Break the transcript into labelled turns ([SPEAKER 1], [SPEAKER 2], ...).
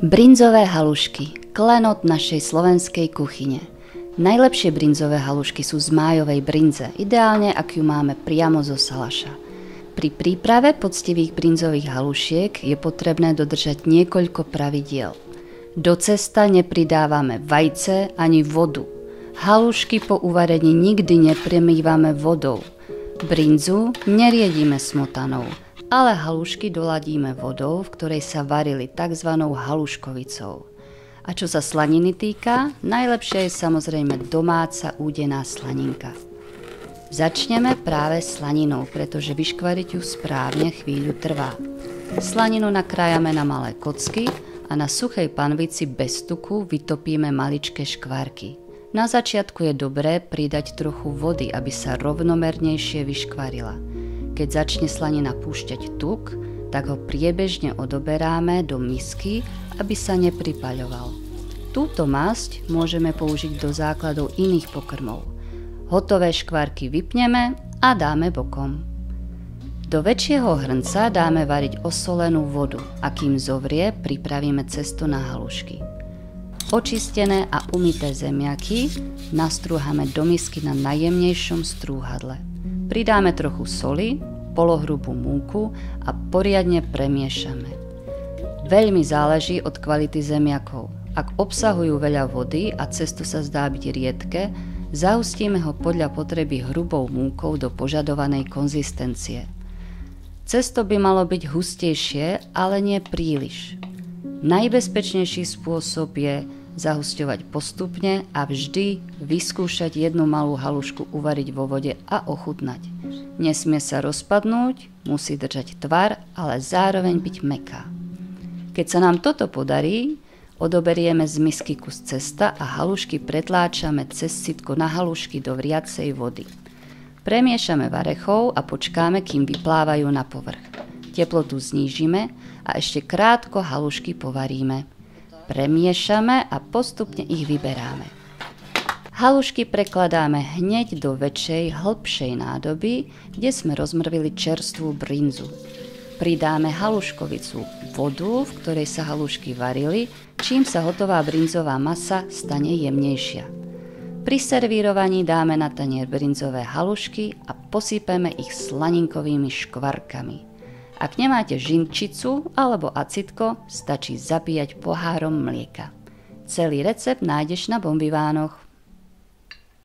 [SPEAKER 1] Brinzové halušky, klenot našej slovenskej kuchyne. Najlepšie brinzové halušky sú z májovej brinze, ideálne ak ju máme priamo zo salaša. Pri príprave poctivých brinzových halušiek je potrebné dodržať niekoľko pravidiel. Do cesta nepridávame vajce ani vodu. Halušky po uvarení nikdy nepremývame vodou. Brinzu neriedíme smotanou, ale halušky doladíme vodou, v ktorej sa varili tzv. Haluškovicou. A čo sa slaniny týka, najlepšia je samozrejme domáca údená slaninka. Začneme práve slaninou, pretože vyškvariť ju správne chvíľu trvá. Slaninu nakrájame na malé kocky a na suchej panvici bez tuku vytopíme maličké škvárky. Na začiatku je dobré pridať trochu vody, aby sa rovnomernejšie vyškvarila. Keď začne slanina púšťať tuk, tak ho priebežne odoberáme do misky, aby sa nepripaľoval. Túto masť môžeme použiť do základov iných pokrmov. Hotové škvárky vypneme a dáme bokom. Do väčšieho hrnca dáme variť osolenú vodu a kým zovrie, pripravíme cesto na halušky. Očistené a umyté zemiaky nastrúhame do misky na najjemnejšom strúhadle. Pridáme trochu soli, polohrubú múku a poriadne premiešame. Veľmi záleží od kvality zemiakov. Ak obsahujú veľa vody a cesto sa zdá byť riedke, zahustíme ho podľa potreby hrubou múkou do požadovanej konzistencie. Cesto by malo byť hustejšie, ale nie príliš. Najbezpečnejší spôsob je zahusťovať postupne a vždy vyskúšať jednu malú halušku uvariť vo vode a ochutnať. Nesmie sa rozpadnúť, musí držať tvar, ale zároveň byť mäkká. Keď sa nám toto podarí, odoberieme z misky kus cesta a halušky pretláčame cez sitko na halušky do vriacej vody. Premiešame varechou a počkáme, kým vyplávajú na povrch. Teplotu znížime a ešte krátko halušky povaríme. Premiešame a postupne ich vyberáme. Halušky prekladáme hneď do väčšej, hlbšej nádoby, kde sme rozmrvili čerstvú brinzu. Pridáme haluškovicu, vodu, v ktorej sa halušky varili, čím sa hotová brinzová masa stane jemnejšia. Pri servírovaní dáme na tanier brinzové halušky a posypeme ich slaninkovými škvarkami. Ak nemáte žinčicu alebo acitko, stačí zabíjať pohárom mlieka. Celý recept nájdeš na Bombivánoch.